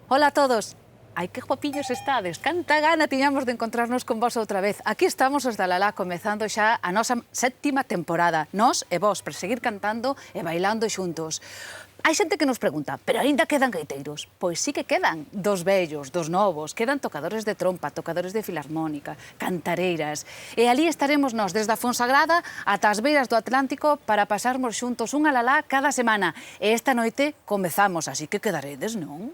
Ola a todos. Ai, que guapiños estades. Canta gana tiñamos de encontrarnos con vos outra vez. Aquí estamos os da Lalá comezando xa a nosa 7ª temporada. Nós e vos, para seguir cantando e bailando xuntos. Hai xente que nos pregunta, pero aínda quedan gaiteiros? Pois sí que quedan, dos vellos, dos novos, quedan tocadores de trompa, tocadores de filarmónica, cantareiras. E ali estaremos nós, desde a Fonsagrada ata as beiras do Atlántico, para pasarmos xuntos unha Lalá cada semana. E esta noite comezamos, así que quedaredes, non?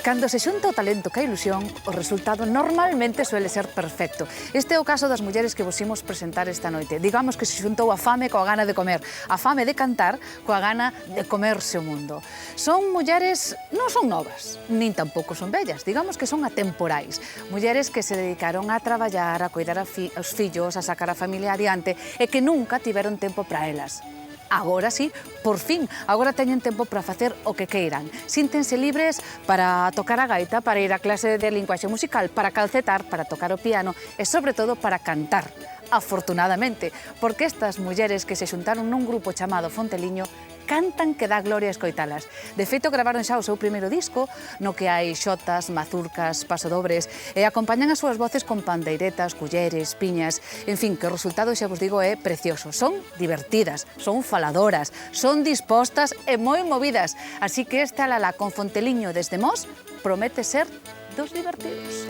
Cando se xunta o talento ca ilusión, o resultado normalmente suele ser perfecto. Este é o caso das mulleres que vos imos presentar esta noite. Digamos que se xuntou a fame coa gana de comer, a fame de cantar coa gana de comerse o mundo. Son mulleres, non son novas, nin tampouco son vellas, digamos que son atemporais. Mulleres que se dedicaron a traballar, a cuidar os fillos, a sacar a familia adiante e que nunca tiveron tempo para elas. Agora sí, por fin, agora teñen tempo para facer o que queiran. Síntense libres para tocar a gaita, para ir a clase de linguaxe musical, para calcetar, para tocar o piano e, sobre todo, para cantar. Afortunadamente, porque estas mulleres que se xuntaron nun grupo chamado Fonteliño cantan que dá gloria escoitalas. De feito, gravaron xa o seu primeiro disco, no que hai xotas, mazurcas, pasodobres, e acompañan as súas voces con pandeiretas, culleres, piñas. En fin, que o resultado, xa vos digo, é precioso. Son divertidas, son faladoras, son dispostas e moi movidas. Así que esta Lalá con Fonteliño desde Mos promete ser dos divertidos.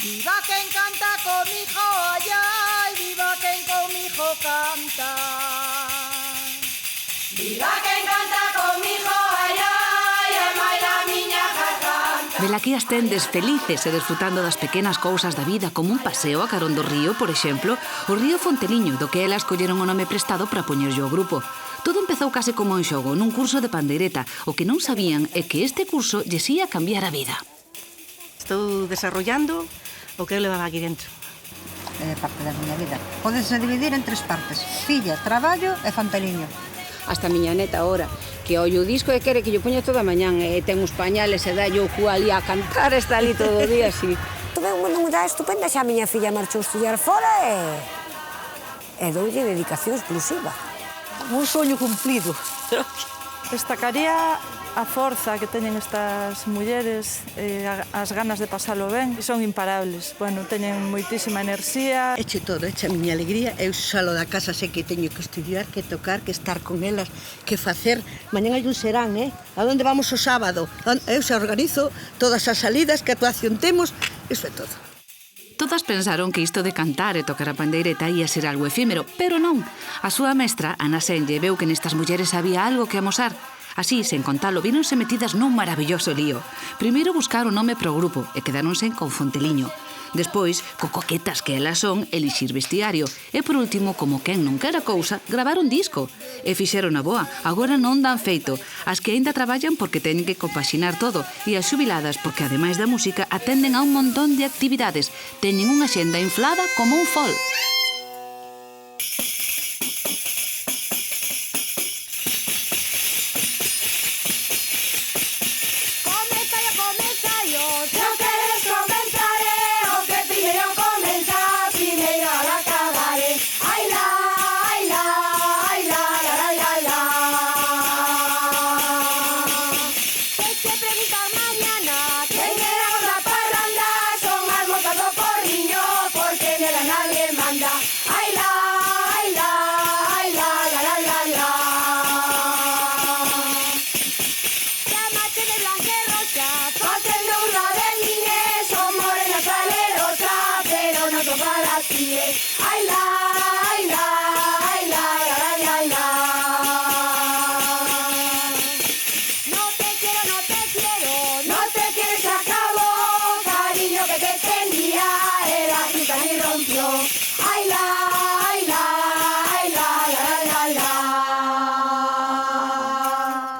Viva quen canta comigo, ay, ay, viva quen comigo canta. Viva quen canta comigo, ay, ay, amai la miña garganta. Velaquí as tendes felices e desfrutando das pequenas cousas da vida, como un paseo a carón do río, por exemplo, o río Fonteliño, do que elas colleron o nome prestado para poñerlle ao grupo. Todo empezou case como un xogo, nun curso de pandeireta. O que non sabían é que este curso lles ia cambiar a vida. Estou desarrollando o que eu levaba aquí dentro. É parte da miña vida. Pódese dividir en 3 partes: filla, traballo e Fonteliño. Hasta a miña neta ahora, que oye o disco e quere que yo poña toda a mañán e ten uns pañales e dá yo cu ali a cantar, está ali todo o día así. Tuve unha muda estupenda, xa a miña filla marchou a estudiar fora e doulle dedicación exclusiva. Un soño cumplido. Destacaría a forza que teñen estas mulleres, as ganas de pasalo ben, son imparables. Bueno, teñen moitísima enerxía. Eche todo, eche a miña alegría. Eu salo da casa sei que teño que estudiar, que tocar, que estar con elas, que facer. Mañán hai un serán, A onde vamos o sábado? Eu xa organizo todas as salidas, que actuación temos, iso é todo. Todas pensaron que isto de cantar e tocar a pandeireta ia ser algo efímero, pero non. A súa mestra, Ana Senlle, veu que nestas mulleres había algo que amosar. Así, sen contalo, víronse metidas nun maravilloso lío. Primeiro buscaron nome pro grupo e quedáronse con Fonteliño. Despois, co coquetas que elas son, elixir vestiario. E por último, como quen non quera cousa, gravaron disco. E fixeron a boa, agora non dan feito. As que aínda traballan porque teñen que compaxinar todo. E as xubiladas porque, ademais da música, atenden a un montón de actividades. Teñen unha xenda inflada como un fol.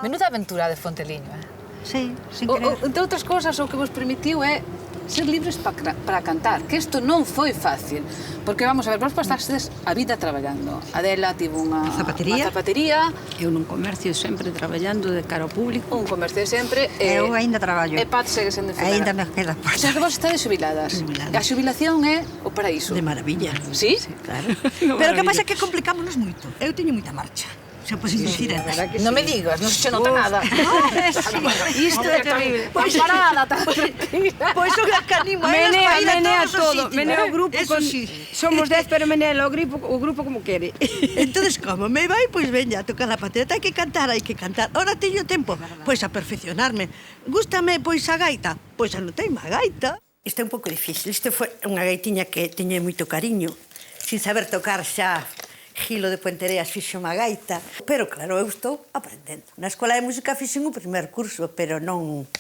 Menuda aventura de Fonteliño, Sí, sin querer. Entre outras cousas, o que vos permitiu é ser libres para cantar, que isto non foi fácil. Porque, vamos a ver, vos pastastes a vida traballando. Adela tivo unha zapatería. Eu nun comercio sempre traballando de cara ao público. Un comercio de sempre. Eu ainda traballo. E Pat segue sendo enfermera. Ainda me queda O sea, que vos estades xubiladas. A xubilación é o paraíso. De maravilla. Sí? Claro. Pero o que pasa é que complicámonos moito. Eu teño moita marcha. Se podes dicir Non me digas, non se nota nada. Isto é terrible. Pois parada, tan tranquila. Pois son a que animo a elas para ir a Menea todos os todo, sitios. menea o grupo. Eso sí. Somos 10, pero menea o grupo como quere. Entonces, como me vai, pois veña a tocar a pateta. Hai que cantar, hai que cantar. Ora teño tempo, pois a perfeccionarme. Gústame, pois, a gaita. Pois anotei a gaita. Isto é un pouco difícil. Isto foi unha gaitiña que teño moito cariño. Sin saber tocar xa Gilo de Puentereas fixo unha gaita. Pero, claro, eu estou aprendendo. Na Escola de Música fixen o primer curso, pero non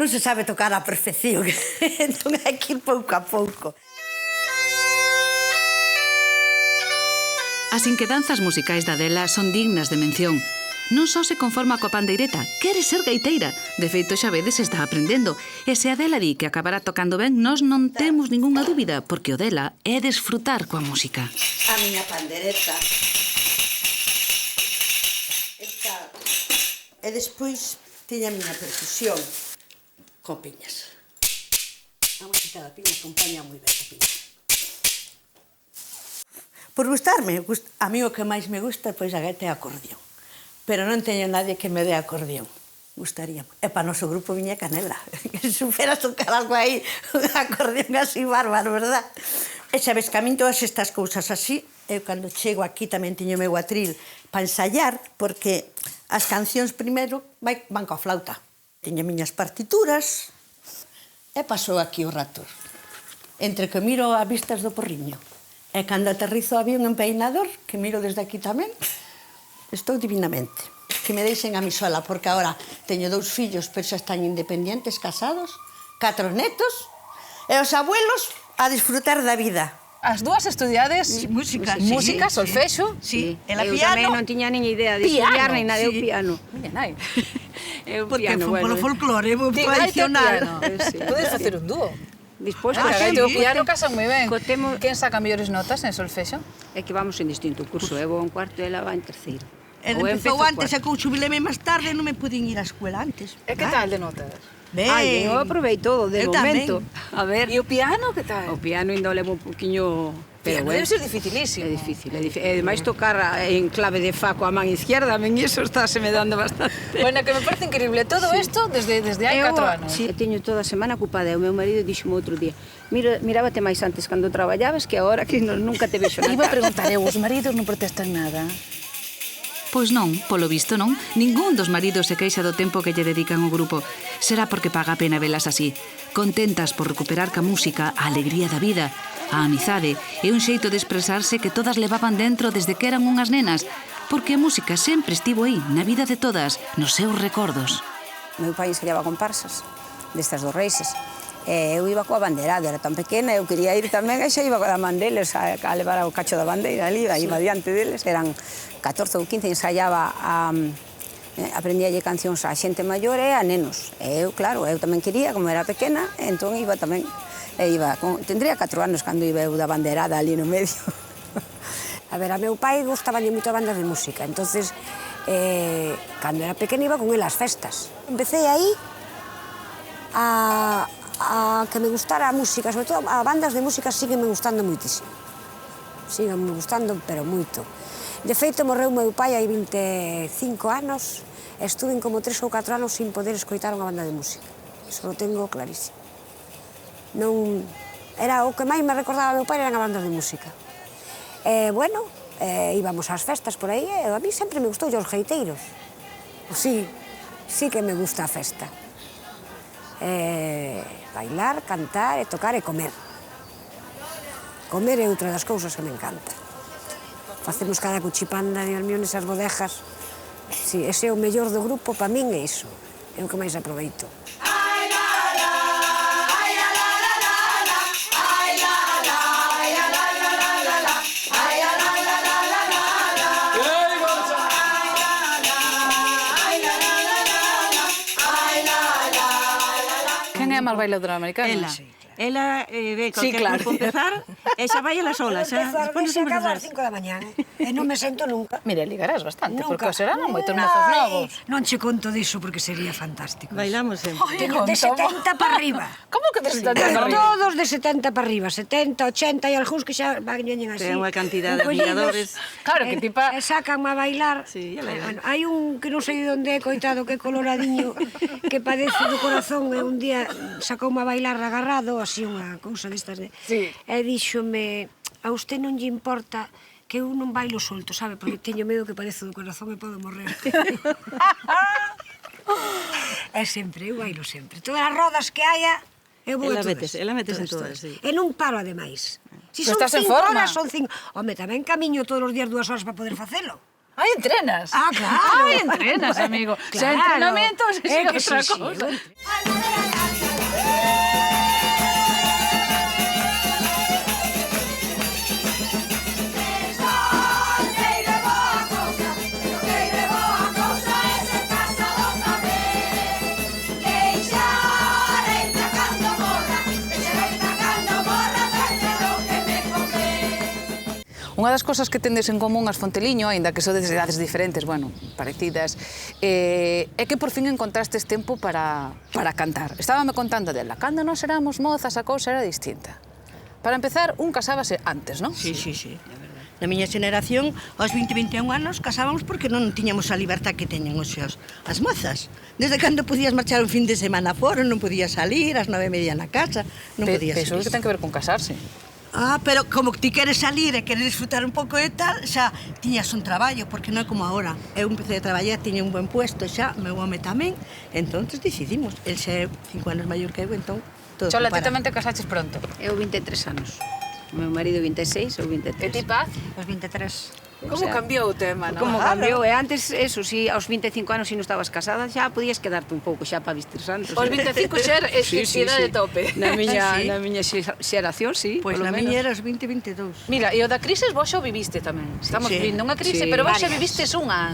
se sabe tocar a perfección. Entón hai que ir pouco a pouco. As inquedanzas musicais da Adela son dignas de mención. Non só se conforma coa pandeireta, quere ser gaiteira. De feito, xa vedes, está aprendendo. E se Adela di que acabará tocando ben, nós non temos ningunha dúbida, porque o dela é desfrutar coa música. A miña pandereta. Esta. E despois teña a miña percusión con piñas. A música da piña acompaña moi ben a piña. Por gustarme, a mí o que máis me gusta pois a gaita é a acordeón. Pero non teño nadie que me dé acordeón. Gustaría. E para noso grupo viña Canela. Que superas tocar algo aí, un acordeón así bárbaro, verdad? E sabes que a min todas estas cousas así, eu cando chego aquí tamén teño o meu atril para ensayar, porque as cancións primeiro van coa flauta. Teño miñas partituras e pasou aquí o rato. Entre que miro a vistas do Porriño e cando aterrizo había un empeinador, que miro desde aquí tamén, estou divinamente. Que me deixen a mi sola, porque agora teño 2 fillos, pero xa están independientes, casados, 4 netos, e os abuelos a disfrutar da vida. As dúas estudiades música, solfexo. Sí, Eu tamén non tiña nin idea de estudiar, nin nada, eu piano. Miña nai. Porque foi polo folclore, tradicional. Podes facer un dúo. Despois, A gaita e o piano casan moi ben. Cotemos- Quen saca mellores notas en solfexo? é que vamos en distinto curso. Eu vou en cuarto e ela va en terceiro. Ele empezou antes, e que eu xubileme máis tarde, non me pudín ir á escuela antes. E que tal de notas? Ben. Ai, eu aprovei todo, de Eu momento. tamén. A ver, E o piano que tal? o piano ainda o levo un poquinho... Pero Piano bueno, debe ser dificilísimo. é difícil, é difícil. E ademais tocar en clave de fa coa man izquierda, a min iso está se me dando bastante. Bueno, que me parece increíble todo isto desde hai 4 anos. Sí, teño toda a semana ocupada. E o meu marido dixo outro día, mirábate máis antes cando traballabas que agora que nunca te vexo na Iba a casa. preguntar eu, os maridos non protestan nada? Pois non, polo visto non. Ningún dos maridos se queixa do tempo que lle dedican ao grupo. Será porque paga a pena velas así, contentas por recuperar ca música a alegría da vida, a amizade e un xeito de expresarse que todas levaban dentro desde que eran unhas nenas, porque a música sempre estivo aí, na vida de todas, nos seus recordos. Meu pai ensaiaba comparsas destas dos Reises. E eu iba coa bandeirada, era tan pequena, eu quería ir tamén, e xa iba coa man deles a levar o cacho da bandeira ali, iba diante deles, eran 14 ou 15, ensaiaba aprendíalle cancións a xente maior e a nenos. E eu, claro, eu tamén quería, como era pequena, entón iba tamén, tendría 4 anos cando iba eu da bandeirada ali no medio. A ver, a meu pai gustabanlle moito a bandas de música, entonces, cando era pequena iba con ele ás festas. Empecé aí a que me gustara a música, sobre todo a bandas de música sígueme gustando moitísimo. Sígueme gustando, pero moito. De feito, morreu meu pai hai 25 anos, e estuve como 3 ou 4 anos sin poder escoitar unha banda de música. Iso lo tengo clarísimo. Non... Era o que máis me recordaba meu pai eran as bandas de música. Bueno, íbamos ás festas por aí, e a mí sempre me gustou os geiteiros. Sí, sí que me gusta a festa. Bailar, cantar, tocar e comer. Comer é outra das cousas que me encanta. Facemos cada cuchipanda, Dios mío, nesas bodejas. Sí, ese é o mellor do grupo, para min é iso. É o que máis aproveito. Quen é a máis bailadora americana. Ela ve Sí, cualquier claro. grupo empezar e xa vai ela sola, xa. Empezar Despois se non acaba empezar. ás 5 da mañá. E non me sento nunca. Mira, ligarás bastante, porque Nunca. os serán moitos mozos novos. Non che conto diso porque sería fantástico. Bailamos sempre. Teño de 70 para arriba. Como que te estás Pero arriba? todos de 70 para arriba, 70, 80 e algúns que xa van así. Ten unha cantidad de encollidos, admiradores. Claro, que tipa... E sacanme a bailar. Sí, ya la Bueno, hai un que non sei de onde é, coitado, que é coloradiño, que padece do corazón, e un día sacoume a bailar agarrado, así unha cousa destas de... Sí. E díxome, a usted non lle importa que eu non bailo solto, sabe? Porque teño medo que padezo do corazón e podo morrer. É sempre, eu bailo sempre. Todas as rodas que haya, eu vou a todas. Ela metes en todas, sí. E non paro, ademais. Si Pero son estás en 5 forma. horas, son 5. Home, tamén camiño todos os días 2 horas para poder facelo. Ai, entrenas. Ah, claro. Ai, entrenas, amigo. Xa Claro. entrenamento, xa É siga que outra sí, cousa. Unha das cosas que tendes en común as Fonteliño, aínda que sodes de edades diferentes, bueno, parecidas, é que por fin encontrastes tempo para cantar. Estábame contando dela. Cando nós éramos mozas, a cousa era distinta. Para empezar, un casábase antes, non? Sí. Na miña xeneración, aos 20, 21 anos, casábamos porque non tiñamos a libertad que teñen os as mozas. Desde cando podías marchar un fin de semana fora, non podías salir, ás 9:30 na casa, non podías Eso é que ten que ver con casarse. Ah, pero como ti queres salir e queres disfrutar un pouco e tal, xa tiñas un traballo, porque non é como agora. Eu empecé a traballar, tiña un buen puesto xa, meu home tamén, entonces decidimos. El xa é 5 anos maior que eu, entón todo Chola, ti para. tamén te casaches pronto. Eu 23 anos. O meu marido 26 ou 23. E ti, Paz? Os 23. Como cambiou o tema, non? Como cambiou, e antes, eso, si aos 25 anos si non estabas casada, xa podías quedarte un pouco xa para vestir santos. Os 25 xa é idade tope. Na miña, Sí. na miña xeración, sí, Pois polo na menos. miña era os 20, 22. Mira, e o da crisis vos xa o viviste tamén. Estamos Sí. vivindo unha crise, Sí, pero vos xa varias. vivistes unha.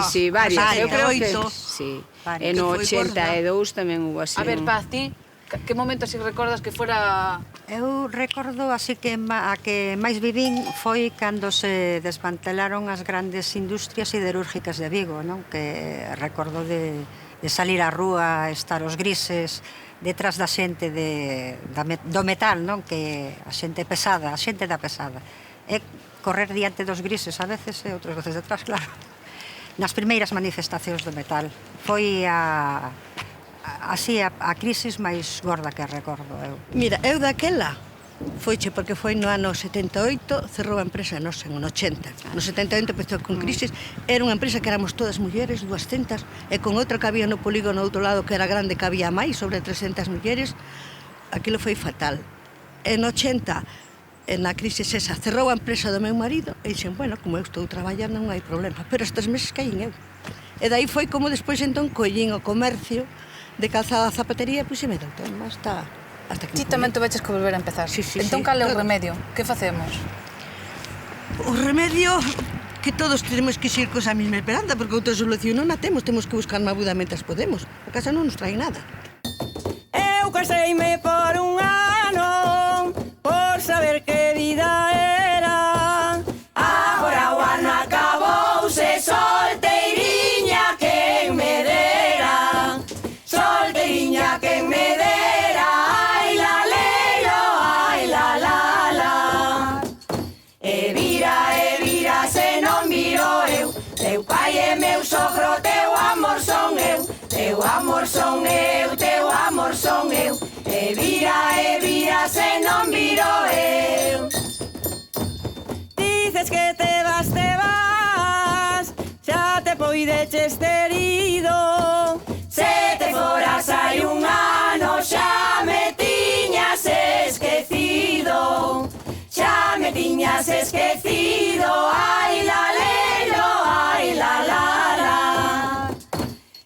Sí, varias. Varias. Eu creo que 8. sí. Varias. E no Que foi 82 tamén hubo así. A ver, Paz, ti, que momento así recordas que fora... Eu recordo así que a que máis vivín foi cando se desmantelaron as grandes industrias siderúrgicas de Vigo, non? Que recordo de salir á rúa, estar os grises, detrás da xente do metal, non? Que a xente pesada, a xente da pesada. E correr diante dos grises a veces e outras veces detrás, claro. Nas primeiras manifestacións do metal. Foi así a crisis máis gorda que recordo eu. Mira, eu daquela foiche porque foi no ano 78, cerrou a empresa nosa en 80. No 78 empezou con crisis, era unha empresa que éramos todas mulleres, 200, e con outra que había no polígono do outro lado que era grande, que había máis, sobre 300 mulleres, aquilo foi fatal. En 80, na crisis esa, cerrou a empresa do meu marido e dixen, bueno, como eu estou traballando non hai problema, pero estes meses caín eu. E dai foi como despois entón collín o comercio de calzada a zapatería, pois e me dou tema hasta que... Ti tamén te veches que volver a empezar. Sí, Entón, cal é o remedio? Que facemos? O remedio que todos tenemos que ir cosa mesma esperanza, porque outra solución non a temos que buscar má aguda mentas podemos. A casa non nos trae nada. Eu caseime por un ano, por saber que vida era. Agora o ano acabouse, solteiriña quen me dera. Solteiriña quen me dera, ai la lelo, ai la la la. E vira se non viro eu, teu pai e meu sogro, teu amor son eu, teu amor son eu, teu amor son eu. E vira se non viro eu. Dices que te vas, xa te poideches ter ido. Se te foras hai un ano, xa me tiñas esquecido. Xa me tiñas esquecido, ai la lelo, ai la la la.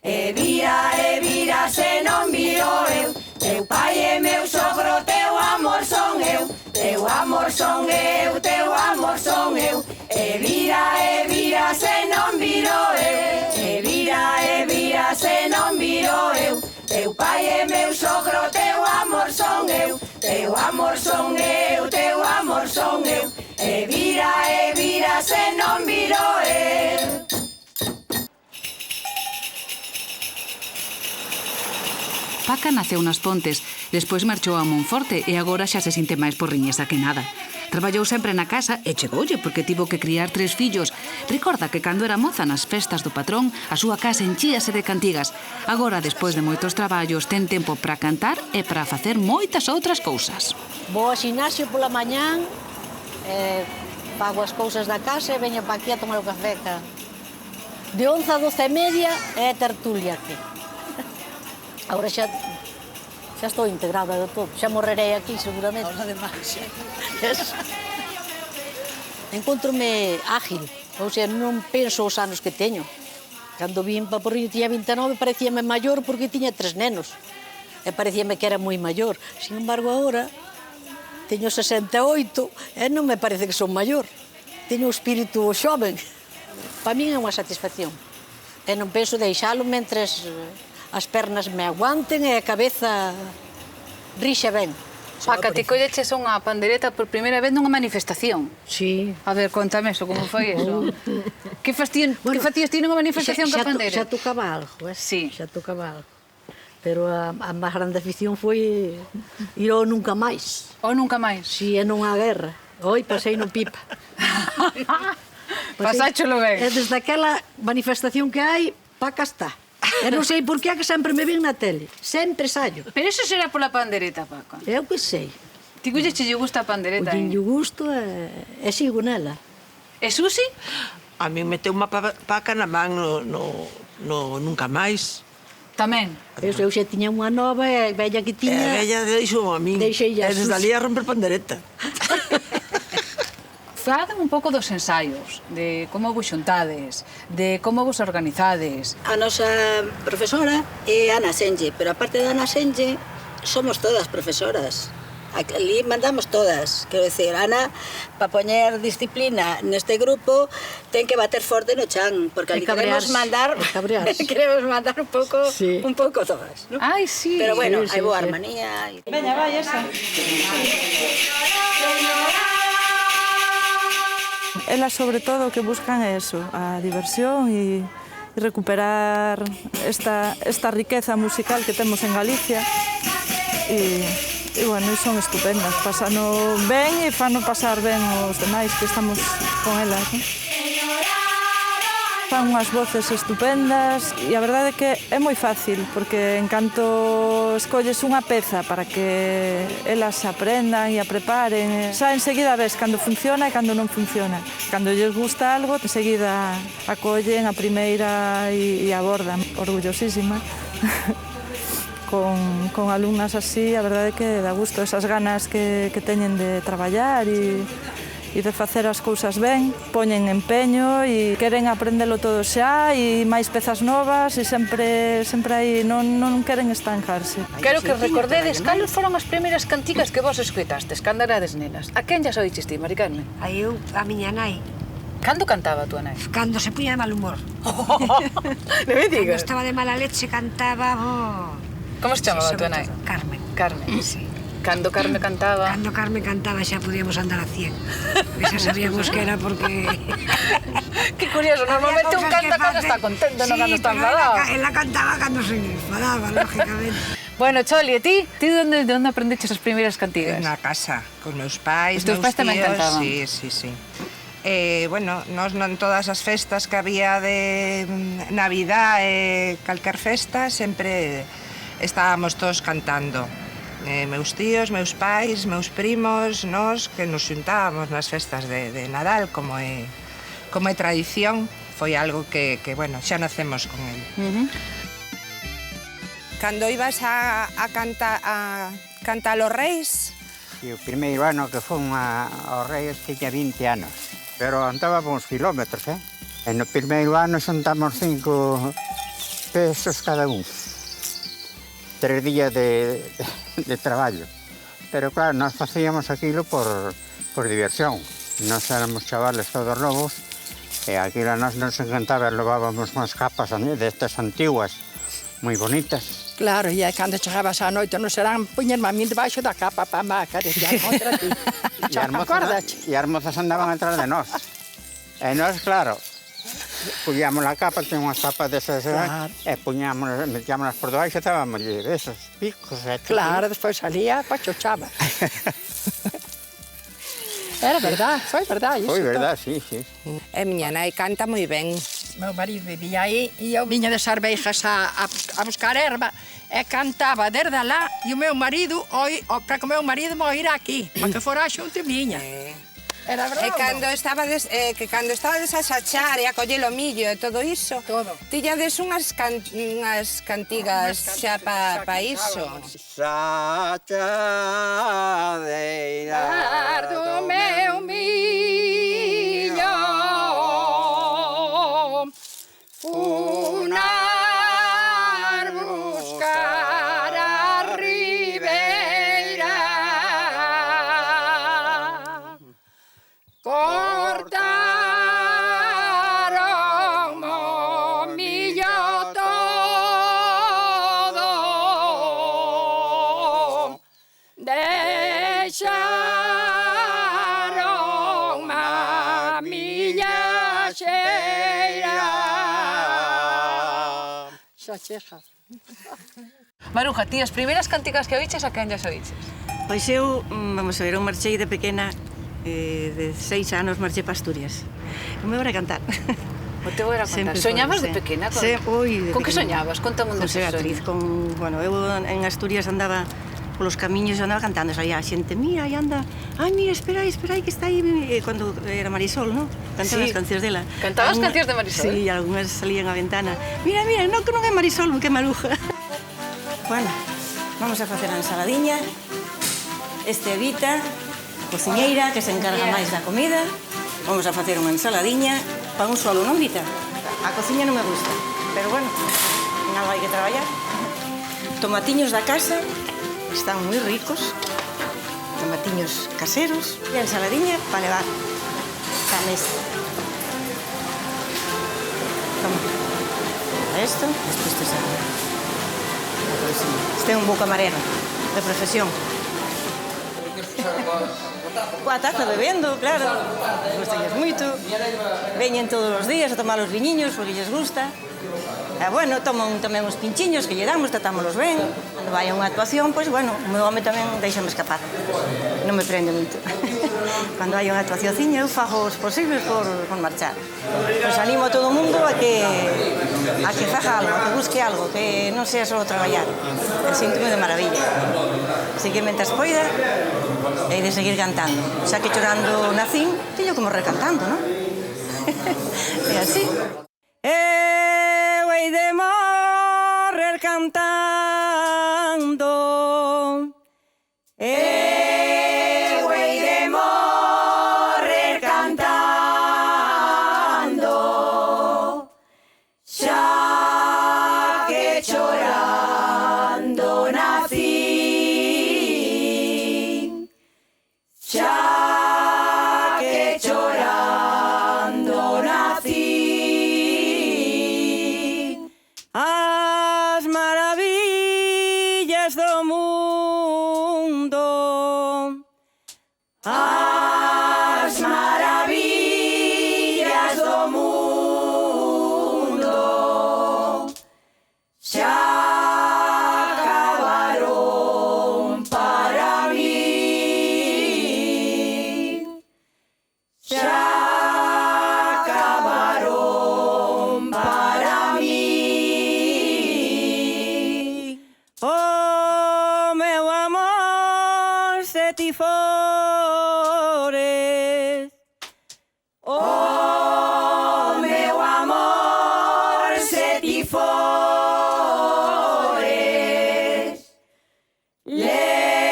E vira se non viro eu, teu pai e meu sogro, teu amor son eu, teu amor son eu, teu amor son eu. E vira se non viro eu, e vira se non viro eu, teu pai e meu sogro, teu amor amor son eu, teu amor son eu. E vira se non viro eu. Paca naceu nas Pontes, despois marchou a Monforte e agora xa se sinte máis porriñesa que nada. Traballou sempre na casa e chegoulle porque tivo que criar 3 fillos. Recorda que cando era moza nas festas do patrón, a súa casa enchíase de cantigas. Agora, despois de moitos traballos, ten tempo para cantar e para facer moitas outras cousas. Vou ao xinasio pola mañán, pago as cousas da casa e veño pa aquí a tomar o café. De 11 a 12 e media é tertulia aquí. Agora xa estou integrada de todo. Xa morrerei aquí, seguramente. Ahora de máis. Encontro-me ágil. Ou sea, non penso os anos que teño. Cando vim pa Porriño tiña 29, parecíame maior porque tiña 3 nenos. E parecíame que era moi maior. Sin embargo, agora teño 68 e non me parece que son maior. Teño o espírito xoven. Para min é unha satisfacción. E non penso deixalo mentres as pernas me aguanten e a cabeza rixa ben. Paca, ti colleches unha pandereta por primeira vez nunha manifestación. Sí. A ver, contame eso, como foi eso? Que facías ti nunha manifestación ca pandeira? Xa tocaba algo, Sí. Xa tocaba algo. Pero a máis grande afición foi ir ao Nunca Máis. Ou nunca máis? Si, é nunha guerra. Hoi pasei no pipa. Pasáchelo ben. E desde aquela manifestación que hai, Paca está. E non sei por que sempre me ven na tele. Sempre saio. Pero iso será pola pandereta, Paca. Eu que sei. Ti colleche lle gusta a pandereta, Lle gusto e sigo nela. E Susi? A mí meteu unha paca na man no Nunca Máis. Tamén. Eu xa tiña unha nova e a vella que tiña... E a vella deixou a min. Deixei a Susi. E desde ali a romper pandereta. Faladme un pouco dos ensaios, de como vos xuntades, de como vos organizades. A nosa profesora é Ana Senlle, pero aparte de Ana Senlle, somos todas profesoras. Ali mandamos todas. Quero decir, Ana, para poñer disciplina neste grupo, ten que bater forte no chan, porque ali queremos mandar un pouco todas, ¿no? Ai, sí. Pero bueno, hai boa armonía. Veña, vai, esa. Elas, sobre todo, o que buscan é eso, a diversión e recuperar esta riqueza musical que temos en Galicia. E bueno, son estupendas, pasano ben e fano pasar ben os demais que estamos con elas, ¿no? Fan unhas voces estupendas e a verdade é que é moi fácil porque en canto escolles unha peza para que elas aprendan e a preparen, xa enseguida ves cando funciona e cando non funciona. Cando lles gusta algo, enseguida acollen a primeira e abordan, orgullosísima. Con alumnas así, a verdade é que dá gusto esas ganas que teñen de traballar e de facer as cousas ben, poñen empeño e queren aprendelo todo xa e máis pezas novas e sempre aí, non queren estancarse. Quero que recordedes cales foron as primeiras cantigas que vos escoitastes cando erades nenas. A quen xa soiches ti, Mari Carmen? A eu, a miña nai. Cando cantaba a tua nai? Cando se puña de mal humor. Non me digas. Cando estaba de mala leche cantaba... Como se chamaba a tua nai? Carmen. Carmen. Sí. Cando Carmen cantaba... Cando Carmen cantaba xa podíamos andar a 100. E xa sabíamos que era porque... Que curioso, normalmente un canta cando está contento, non cando está enfadado. Sí, ela cantaba cando se enfadaba, lógicamente. Bueno, Choli, e ti? Ti de onde aprendeches as primeiras cantigas? Na casa, cos meus pais, Os teus pais tamén cantaban? Sí. Bueno, nós non todas as festas que había de Navidad e calquer festa, sempre estábamos todos cantando. Meus tíos, meus pais, meus primos, nós que nos xuntábamos nas festas de Nadal, como é tradición, foi algo que bueno, xa nacemos con el. Cando ibas a cantar os reis? E o primeiro ano que fomos aos reis tiña 20 anos, pero andábamos kilómetros, E no primeiro ano xuntamos 5 pesos cada un. 3 días de traballo. Pero claro, nós facíamos aquilo por diversión. Nós éramos chavales todos novos e aquilo a nós nos encantaba, levábamos unhas capas destas antiguas, moi bonitas. Claro, e cando chegabas á noite no serán, puñerme a min debaixo da capa para a maca, decía, contra ti. E as mozas andaban atrás de nós. E nós, claro, puñamos a capa, ten unhas capas desas, e metíamonos por debaixo e estábamos esos picos. Claro, despois salía, pachochaba. Era verdad, foi verdad. Foi verdad, sí. E miña nai canta moi ben. Meu marido vivía aí e eu viña de Sarveijas a buscar erva e cantaba desde lá e o meu marido, para que o meu marido me oíra aquí, para que fora xunto miña. Era verdade. E cando estabades a sachar e a coller o millo e todo iso, tiñades unhas cantigas xa pa iso. Sachadeira do meu millo funar buscar a ribeira cortaron o millo todo deixaron a milla cheira. Xa cheja. Maruja, ti as primeiras cánticas que oíches a quen llas oíches? Pois eu, vamos a ver, eu marchei de pequena, de 6 anos marchei para Asturias. O meu era cantar. O teu era cantar. Soñabas de pequena? Con que soñabas? Contame un deses soños. Bueno, eu en Asturias andaba polos camiños, andaba cantando, saía a xente, mira, aí anda, ai, mira, espera aí, que está aí, cando era Marisol, non? Cantaba as cancións dela. Cantabas cancións de Marisol? Sí, algunhas salían á ventana. Mira, non, que non é Marisol, que é Maruja. Bueno, vamos a facer a ensaladiña. Este é Vita, cociñeira, que se encarga máis da comida. Vamos a facer unha ensaladiña para un solo, non, Vita? A cociña non me gusta, pero bueno, en algo hai que traballar. Tomatiños da casa, están moi ricos. Tomatiños caseros. E a ensaladiña para levar a mesa. Toma. Esto, despois te serve. Este é un bo camarero, de profesión. Coa taza bebendo, claro. Gustalles moito. Veñen todos os días a tomar os viñiños porque lles gusta. E, bueno, toman tamén os pinchiños que lle damos, tratámolos ben. Cando vai a unha actuación, pois, bueno, o meu home tamén deixame escapar. Non me prende moito. Cando hai unha actuaciónciña, eu fago os posibles por marchar. Pois animo a todo o mundo a que faga algo, a que busque algo, que non sea só traballar. É síntome de maravilla. Así que, mentas poida, hei de seguir cantando. Xa que chorando nacín, teño como recantando, non? É así. Eu hei de morrer cantando. Eu hei de morrer cantando. Xa que chorando nací. Xa que chorando nací. As maravillas do mundo, as maravillas do mundo xa acabaron para mí, xa acabaron para mí. Oh, meu amor, se ti fores. Oh, meu amor, se ti fores.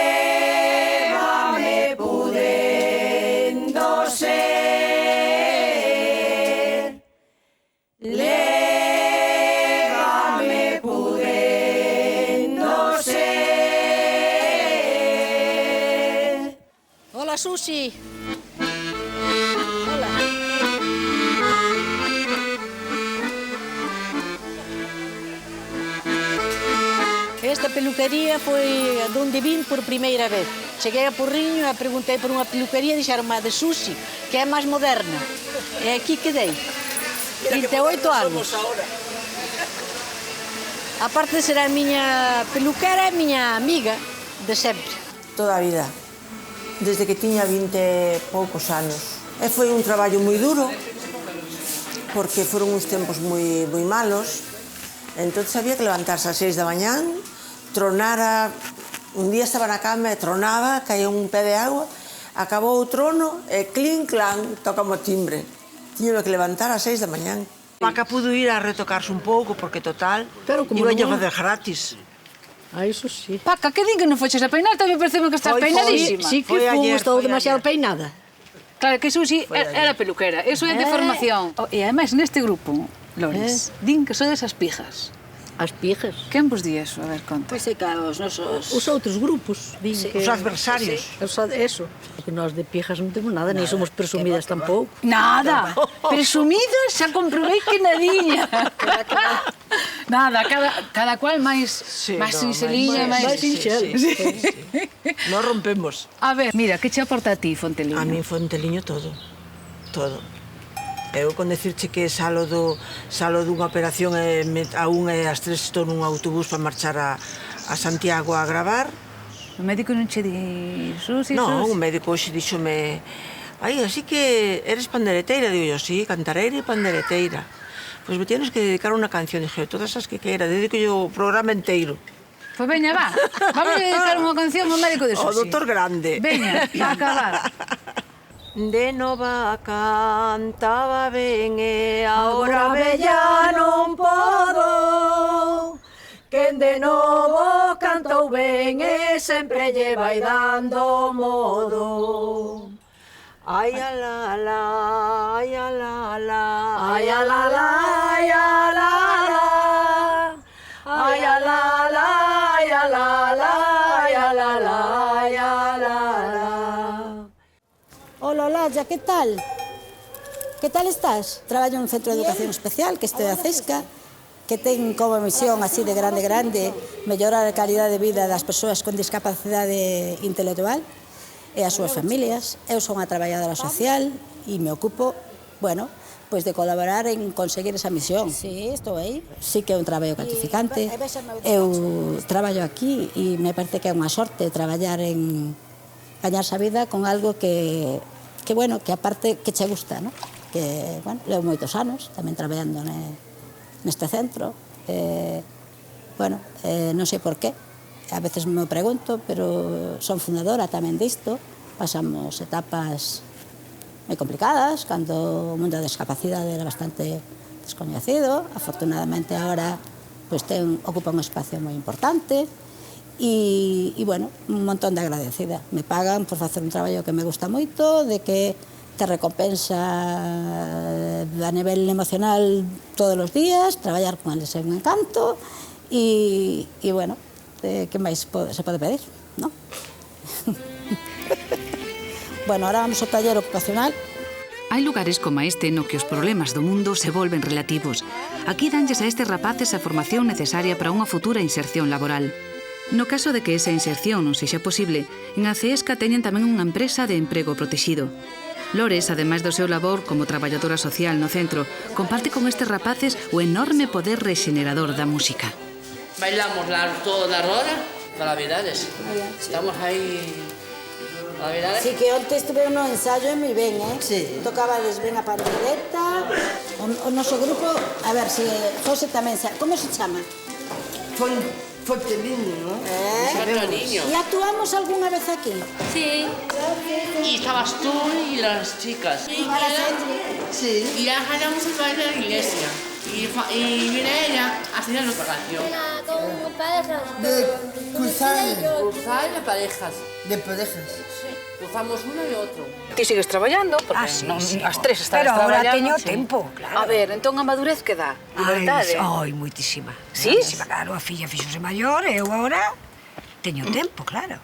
Lévame pudendo ser. Lévame pudendo ser. Hola, Susi. Hola. que a peluquería foi onde vim por primeira vez. Cheguei a Porriño e preguntei por unha peluquería e dixeron a de Susi, que é máis moderna. E aquí quedei. 28 anos. A parte de ser a miña peluquera, é a miña amiga de sempre. Toda a vida, desde que tiña 20 e poucos anos. E foi un traballo moi duro, porque foron uns tempos moi malos. Entón había que levantarse ás 6 da mañán, tronara, un día estaba na cama e tronaba, caía un pé de agua, acabou o trono e clink, clan, toca o timbre. Tiñame que levantar ás 6 da mañán. Paca pudo ir a retocarse un pouco, porque total, iba a facer gratis. Iso sí. Paca, que din que non foches a peinar? Tamén pareceme que estás peinadísima. Sí que fui, estou demasiado peinada. Claro, que Susi era peluquera, eso é de formación. E ademais, neste grupo, Lores, din que sodes as pijas. As pijas? Quen vos di eso? A ver, conta. Pois é que os nosos... Os outros grupos. Os adversarios. Eso. Porque nós de pijas non temos nada, nem somos presumidas tampouco. Nada! Presumidas, xa comprobei que nadiña. Nada, cada cual máis sinxeliña, máis sinxel. Nos rompemos. A ver, mira, que che aporta a ti, Fonteliño? A mí Fonteliño todo. Todo. Eu con decirche que salo dunha operación e a 1 e ás 3 estou nun autobús para marchar a Santiago a gravar. O médico non che di... Non, o médico hoxe díxome... Ai, así que eres pandereteira? Digo yo, sí, cantareira e pandereteira. Pois me tienes que dedicar unha canción. Dije, todas as que queira, dedico yo o programa inteiro. Pois veña, va. Vamos a dedicar unha canción ao médico de Susi. O doutor Grande. Veña, para acabar. De nova cantaba ben e agora bella non podo. Quen de novo cantou ben e sempre lle vai dando modo. Ai a la la, ai a la la, ai a la la, ai a la la, ai a la la, ai a la la, ai a la la, ai a la la. Hola, Olalla, que tal? Que tal estás? Traballo nun centro de educación especial, que estou a Cesca, que ten como misión así de grande mellorar a calidad de vida das persoas con discapacidade intelectual e as súas familias. Eu son a traballadora social e me ocupo, bueno, pois de colaborar en conseguir esa misión. Sí, estou aí. Sí que é un traballo gratificante. Eu traballo aquí e me parece que é unha sorte traballar en gañarse a vida con algo que bueno, que aparte que che gusta, ¿no? Que, bueno, levo moitos anos tamén traballando neste centro. Bueno, non sei por qué, a veces me pregunto, pero son fundadora tamén disto. Pasamos etapas moi complicadas, cando o mundo da discapacidade era bastante descoñecido. Afortunadamente, agora pues, ocupa un espacio moi importante. E, bueno, un montón de agradecida. Me pagan por facer un traballo que me gusta moito, de que te recompensa a nivel emocional todos os días, traballar con eles é un encanto e bueno, que máis se pode pedir, non? Bueno, ahora vamos ao taller ocupacional. Hai lugares como este no que os problemas do mundo se volven relativos. Aquí danlles a estes rapaces a formación necesaria para unha futura inserción laboral. No caso de que esa inserción non sexa posible, en Aceesca teñen tamén unha empresa de emprego protegido. Lores, ademais do seu labor como traballadora social no centro, comparte con estes rapaces o enorme poder rexenerador da música. Bailamos toda la roda de Navidades. Estamos aí... Navidades. Sí, que onte estuve no ensayo e moi ben, eh? Sí. Tocabades ben a pandereta. O noso grupo, a ver, se José tamén sabe. Como se chama? Fonteliño, ¿no? Fonteliño. ¿Y actuamos alguna vez aquí? Sí. Y estabas tú y las chicas. Sí. Y ya ganamos el baile de la iglesia. Y viene ella a hacer nuestra canción. Con parejas. De cruzar. Cruzar de parejas. De parejas. Cruzamos uno y otro. Ti sigues traballando, porque as tres estás pero traballando. Pero ahora teño tempo, claro. A ver, entón a madurez que dá? Liberdade? Ai, moitísima. Sí? Claro, a filla fixose maior e eu agora teño tempo, claro.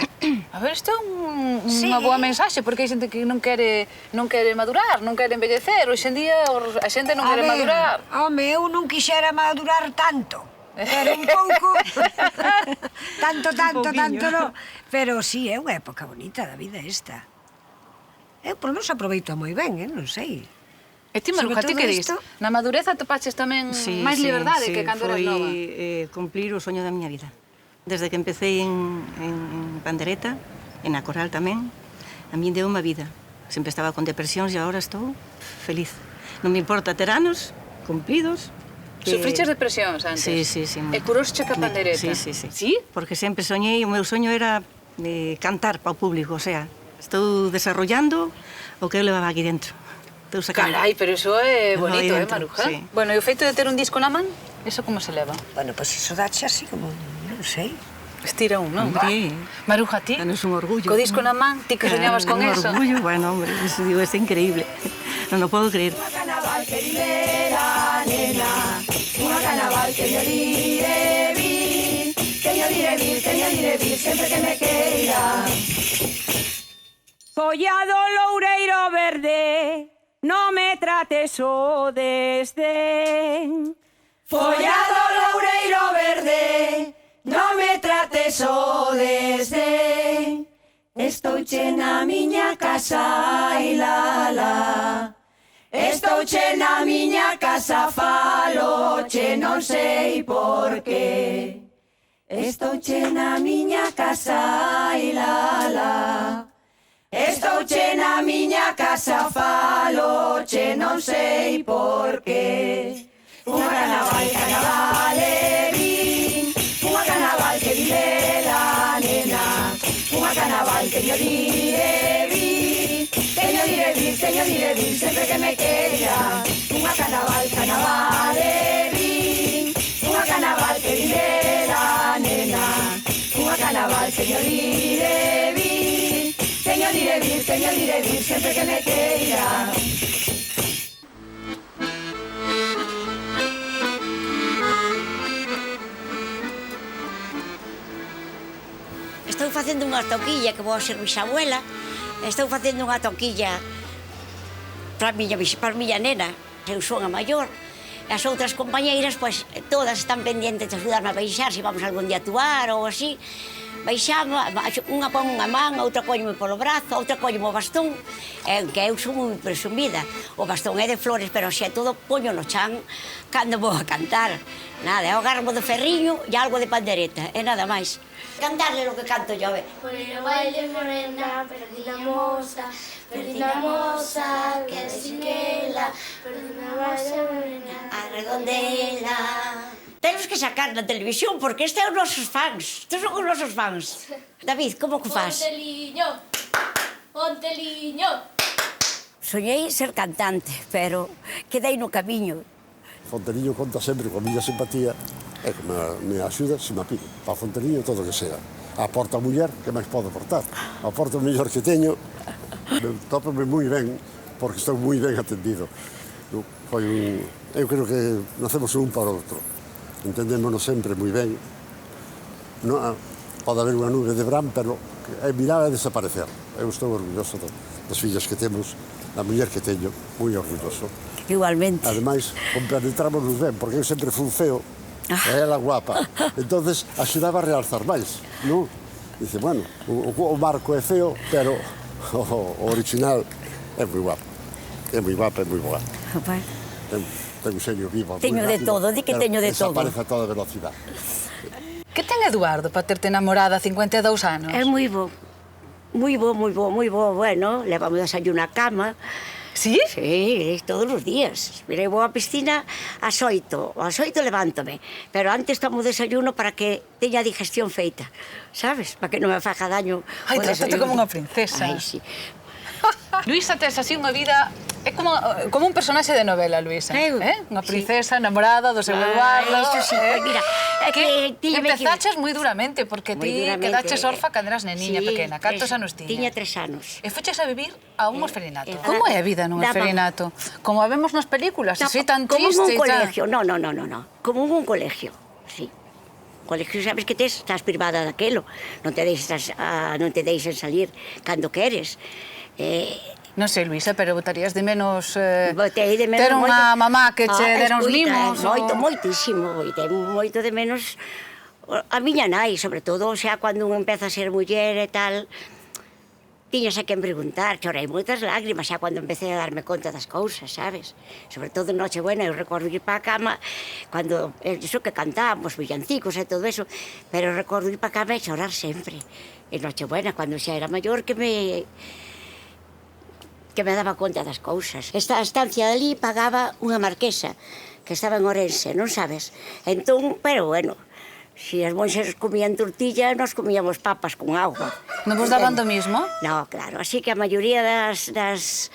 A ver, isto é unha boa mensaxe, porque hai xente que non quere madurar, non quere envellecer. Hoxe en día a xente non quere madurar. Home, eu non quixera madurar tanto. Pero un pouco... tanto, no. Pero sí, é unha época bonita da vida esta. Eu, por menos, aproveito moi ben, non sei. E ti, Maruja, ti que dis? Na madurez atopaches tamén máis liberdade que cando eras nova? Foi cumplir o soño da miña vida. Desde que empecé en pandereta, en a coral tamén, a mí deu unha vida. Sempre estaba con depresións e agora estou feliz. Non me importa ter anos cumplidos. Sufriches depresións antes? Sí. E curosche ca pandereta? Sí. Sí? Porque sempre soñei, o meu soño era cantar para o público, o sea, estou desarrollando o que eu levaba aquí dentro. Carai, pero iso é bonito, Maruja? Sí. Bueno, e o feito de ter un disco na man, eso como se leva? Bueno, pois iso dache así como, non sei. Estira un, non? Hombre, Maruja, ti? danos un orgullo. Co disco na man, ti que soñabas con eso? Un orgullo, bueno, hombre, eso digo, es increíble. Non o podo creer. Unha carnaval que vive la nena, unha carnaval que yo diré vir, sempre que me queira. Follado loureiro verde, non me trates o desdén. Follado loureiro verde, non me trates o desdén. Estouche na miña casa, ai la. Estouche na miña casa, faloche, non sei por qué. Estouche na miña casa, ai la. Estouche na miña casa, faloche, non sei por qué. Unha carnaval vin, unha carnaval que vive la nena, unha carnaval que yo diré vir, sempre que me queira. Unha carnaval vin, unha carnaval que vive la nena, unha carnaval que yo diré vir, sempre que me queira. Estou facendo unha toquilla que vou a ser bisabuela. Estou facendo unha toquilla para a miña nena. Eu son a maior. As outras compañeiras, pois, todas están pendientes de axudarme a baixar, se vamos algún día a actuar ou así. Baixamos, unha pon unha man, outra coñome polo brazo, outra coñome o bastón, que eu son moi presumida. O bastón é de flores, pero xe todo poño no chan cando vou a cantar. Nada, é o garbo do ferriño e algo de pandereta, e nada máis. Cantarle lo que canto yo, a ver. Por el baile morena, perdí la moza, que desinquela, perdí la masa morena, a redondela. Temos que sacar na televisión porque este é os nosos fans. Estes son os nosos fans. David, como que faz? Ponteliño. Soñei ser cantante, pero quedei no camiño. Fonteliño conta sempre con a miña simpatía e que me axuda se me pide. Para Fonteliño todo o que sea. Aporta a muller, que máis pode aportar. Aporta o mellor que teño. Tópame moi ben, porque estou moi ben atendido. Eu creo que nacemos un para o outro. Entendémonos sempre moi ben. Pode haber unha nube de bran, pero é mirar e desaparecer. Eu estou orgulloso das fillas que temos, da muller que teño, moi orgulloso. Igualmente. Ademais, compenetrámonos ben, porque eu sempre fui feo, e ela guapa. Entonces, axudaba a realzar máis, non? Dice, bueno, o marco é feo, pero o original é moi guapo. É moi guapa, é moi boa. Ten un xenio vivo. Teño de todo, di que teño de todo. Desaparece a toda velocidade. Que ten Eduardo para terte namorada a 52 anos? É moi bo. Moi bo, bueno, levamos desayuno á cama. Sí? Sí, todos os días. Mira, eu vou á piscina ás 8, ás 8 levántome, pero antes tomo desayuno para que teña a digestión feita, sabes? Para que non me faja daño. Ai, tratate como unha princesa. Ai, sí. Luisa, tes así unha vida... É como un personaxe de novela, Luisa. Unha princesa enamorada do seu Eduardo. Isto sí, pues mira, é que... Empezaches moi duramente, porque ti quedaches orfa cando eras neniña pequena. Cantos anos tiña? Tiña 3 anos. E foches a vivir a un orfelinato. Como é a vida nun orfelinato? Como a vemos nas películas, así tan triste. Como un colegio, no. Como un colegio, sí. Colegio, sabes que estás privada daquelo. Non te deixan salir cando queres. Non sei, Luisa, pero botarías de menos Botei de menos ter unha mamá que che dera uns mimos? Moito, moitísimo. Botei moito de menos a miña nai, sobre todo, xa cando un empeza a ser muller e tal, tiñas a quen preguntar, chorei moitas lágrimas xa cando empecé a darme conta das cousas, sabes? Sobre todo en Nochebuena, eu recordo ir para a cama, cando, iso que cantábamos, villancicos e todo eso, pero recordo ir para a cama e chorar sempre. En Nochebuena, cando xa era maior, que me daba conta das cousas. Esta estancia ali pagaba unha marquesa que estaba en Orense, non sabes? Entón, pero bueno, se as monxas comían tortilla, nós comíamos papas con auga. Non vos daban do mismo? No, claro, así que a maioría das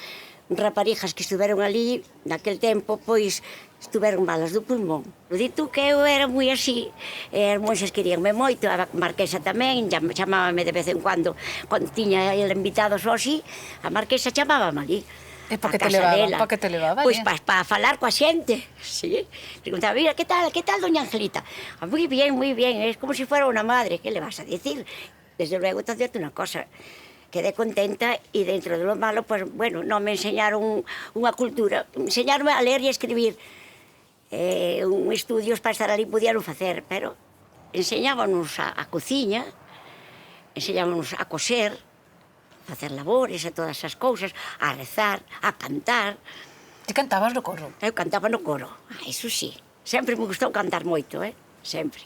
raparijas que estiveron ali, naquel tempo, pois, estiveron malas do pulmón. Dito que eu era moi así, e as monxas queríanme moito, a marquesa tamén, chamábame de vez en cuando tiña el invitados hoxe, a marquesa chamábame ali. E pa que te levaba? Pa que te levaba? Pois para falar coa xente, sí. Preguntaba, mira, que tal doña Angelita? Moi bien, es como si fuera unha madre, que le vas a decir? Desde luego, te dirte unha cosa, quedé contenta e dentro de lo malo, pues, bueno, non me enseñaron unha cultura, me enseñaron a ler e a escribir. Estudios para estar ali podían facer, pero enseñábanos a cociña, enseñábanos a coser, a facer labores e todas esas cousas, a rezar, a cantar. Ti cantabas no coro? Eu cantaba no coro, iso sí. Sempre me gustou cantar moito, sempre.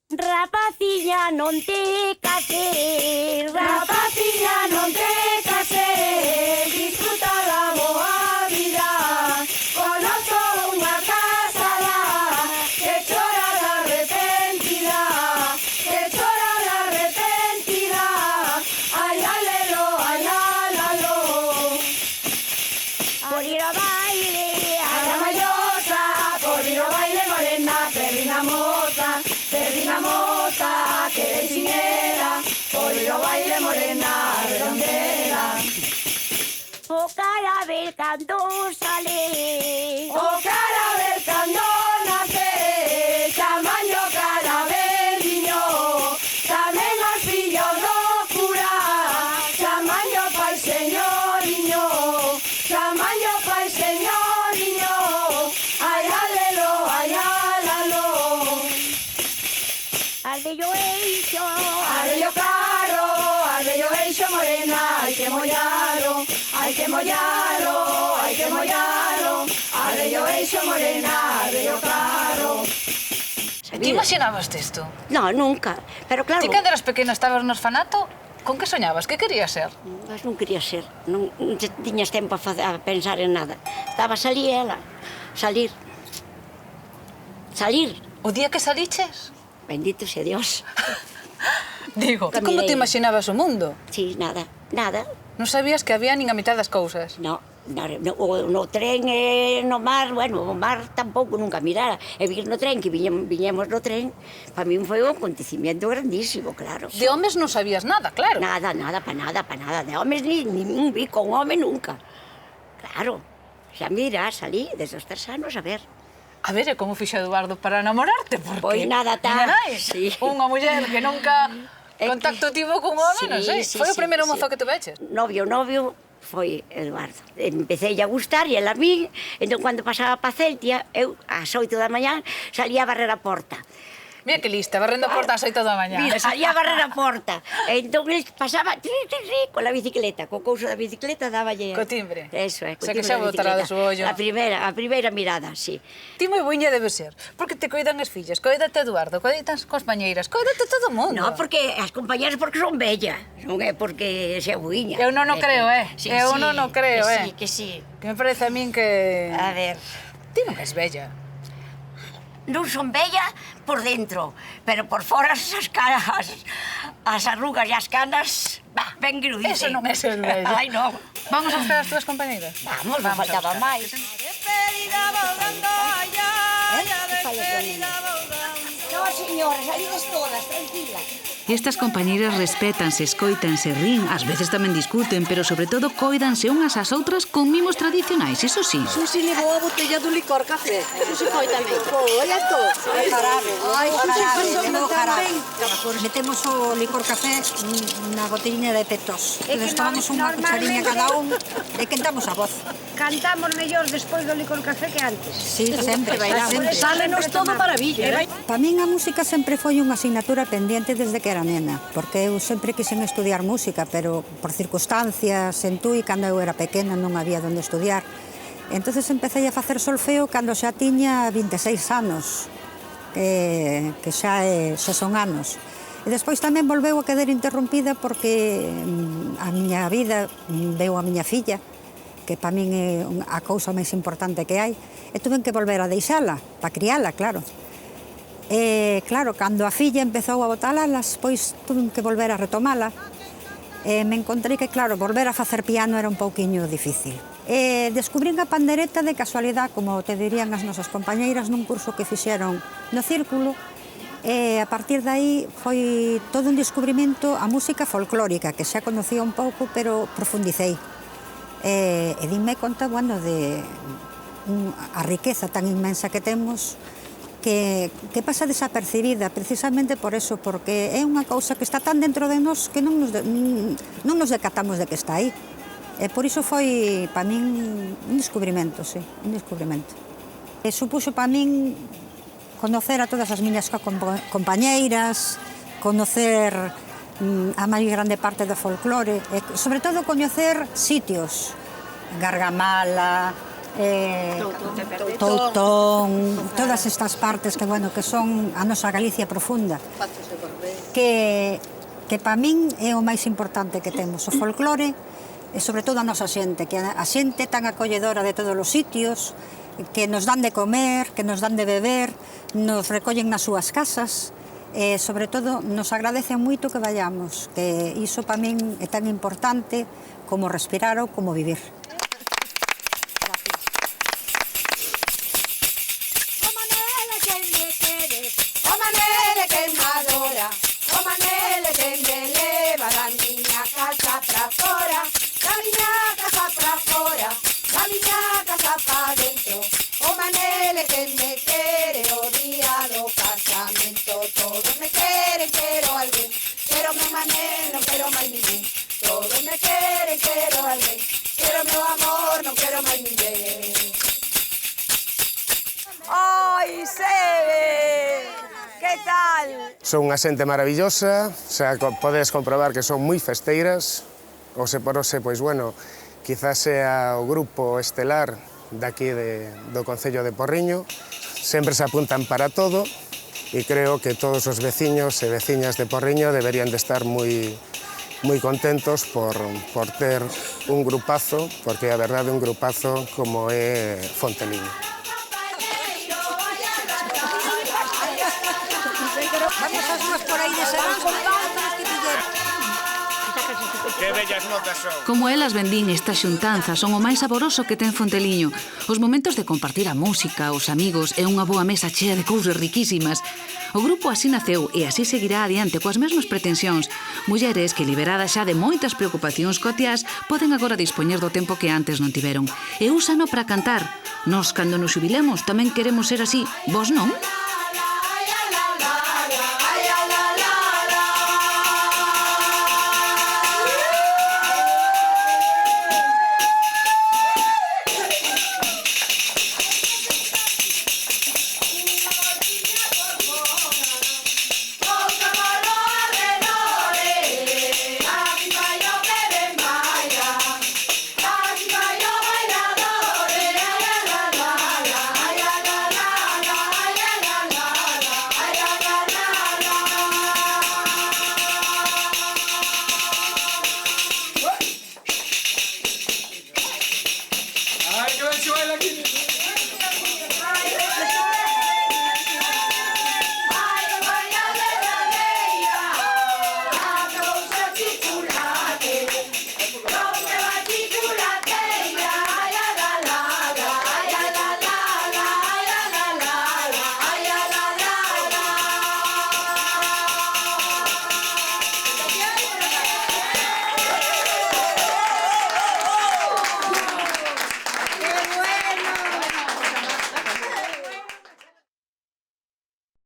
Rapaciña, non te cases, rapaciña, non te cases, disfruta da boa vida, conozco unha casada que chora de arrepentida, que chora de arrepentida, ai, alelo, ai, alalo. Por ir ao baile, a la mayosa, por ir ao baile morena, perrina moza, que de chinera, por ir ao baile morena, redondela. O carabel cando sale, o carabel cando nace, chamaño carabeliño, tamén os fillos do cura, chamaño pai señoriño, chamaño pai señoriño, ai alelo, ai alalo. Ardello eixo, ardello caro, ardello eixo morena, hai que mollalo, hai que mollalo, hai que mollalo, ardello eixo morena, ardello caro. Ti imaginabas isto? No, nunca, pero claro... Ti cando eras pequena estabas no orfanato, con que soñabas? Que querías ser? Mas non quería ser, non tiñas tempo a pensar en nada. Estaba a salir ela, salir. O día que saliches? Bendito sea Dios. Digo, ti como te imaginabas o mundo? Sí, nada. Non sabías que había nin a mitad das cousas? No, no tren e no mar, bueno, o mar tampouco nunca mirara. E vir no tren, que viñemos no tren, para min foi un acontecimiento grandísimo, claro. De homes non sabías nada, claro. Nada, pa nada. De homes ni un vi con home nunca. Claro, xa mira, salí desde os 3 anos a ver. A ver, e como fixa Eduardo para enamorarte? Porque... Pois nada, sí. Unha muller que nunca contacto tivo cun home, non sei. Foi o primeiro mozo que tuveches? Novio foi Eduardo. Empecé a gustar e el a mí, entón, cando pasaba pa Celtia, eu, ás 8 da mañá, salía a barrer a porta. Mira que lista, barrendo a porta ás 8 da mañá. Mira, salía a barrer a porta. Entón, el pasaba con la bicicleta, co couso da bicicleta dáballe... Co timbre. Eso, o sea que xa botará de su ollo. A primeira mirada, sí. Ti moi buña debe ser, porque te coidan as fillas, coídate Eduardo, coidan as compañeiras, coídate todo o mundo. No, porque as compañeiras porque son bellas, non é porque sea buiña. Eu non o creo, Eu non o creo, Que sí. Que me parece a min que... A ver... Ti non és bella. Non son bella por dentro, pero por fora as caras, as arrugas e as canas, ben grudite. Eso non é ser bella. Ai, non. Vamos a buscar as túas compañeras? Vamos, non faltaba máis. No, señora, salides todas, tranquila. Estas compañeiras respétanse, escoitanse, rín, ás veces tamén discuten, pero sobre todo coidanse unhas ás outras con mimos tradicionais, iso sí. Susi levou a botella do licor café. Susi foi tamén. Foi, esto. Ai, jarabe. Metemos o licor café na botellina de petos. Entonces tomamos unha cucharinha cada un e cantamos a voz. Cantamos mellor despois do licor café que antes. Sí, sempre bailamos. Sálenos todo maravilla. Para min a música sempre foi unha asignatura pendiente desde que era nena, porque eu sempre quixen estudiar música, pero por circunstancias en Tui, cando eu era pequena, non había onde estudiar. Entonces empecé a facer solfeo cando xa tiña 26 anos, que xa son anos. E despois tamén volveu a quedar interrompida porque a miña vida veu a miña filla, que para min é a cousa máis importante que hai, e tuve que volver a deixala, para criala, claro. E, claro, cando a filla empezou a botar alas, pois tuve que volver a retomala. E me encontrei que, claro, volver a facer piano era un pouquiño difícil. E descubrín a pandereta de casualidade, como te dirían as nosas compañeiras, nun curso que fixeron no Círculo, e a partir de aí foi todo un descubrimento a música folclórica, que xa conocía un pouco, pero profundicei. E dime conta, bueno, de a riqueza tan inmensa que temos, que pasa desapercibida precisamente por eso, porque é unha cousa que está tan dentro de nós que non nos decatamos de que está aí. E por iso foi, para min, un descubrimento, sí, un descubrimento. E supuxo para min conocer a todas as miñas compañeiras, conocer a máis grande parte do folclore, e sobre todo coñecer sitios, Gargamala, Toutón, todas estas partes que, bueno, que son a nosa Galicia profunda, que para min é o máis importante que temos, o folclore e sobre todo a nosa xente, que a xente tan acolledora de todos os sitios, que nos dan de comer, que nos dan de beber, nos recollen nas súas casas, e sobre todo nos agradecen moito que vayamos, que iso para min é tan importante como respirar ou como vivir. Oi, Sebe! Que tal? Son unha xente maravillosa, podes comprobar que son moi festeiras, ou se por ose, pois, bueno, quizás sea o grupo estelar daqui do Concello de Porriño, sempre se apuntan para todo, e creo que todos os veciños e veciñas de Porriño deberían de estar moi contentos por ter un grupazo, porque a verdade un grupazo como é Fonteliño. Vamos as más por aí de Serán. Que bellas notas son. Como elas vendín estas xuntanzas son o máis saboroso que ten Fonteliño. Os momentos de compartir a música, os amigos e unha boa mesa chea de cousas riquísimas. O grupo así naceu e así seguirá adiante coas mesmas pretensións. Mulleres que, liberadas xa de moitas preocupacións cotiás, poden agora dispoñer do tempo que antes non tiveron. E úsano para cantar. Nós, cando nos xubilemos, tamén queremos ser así. Vos non?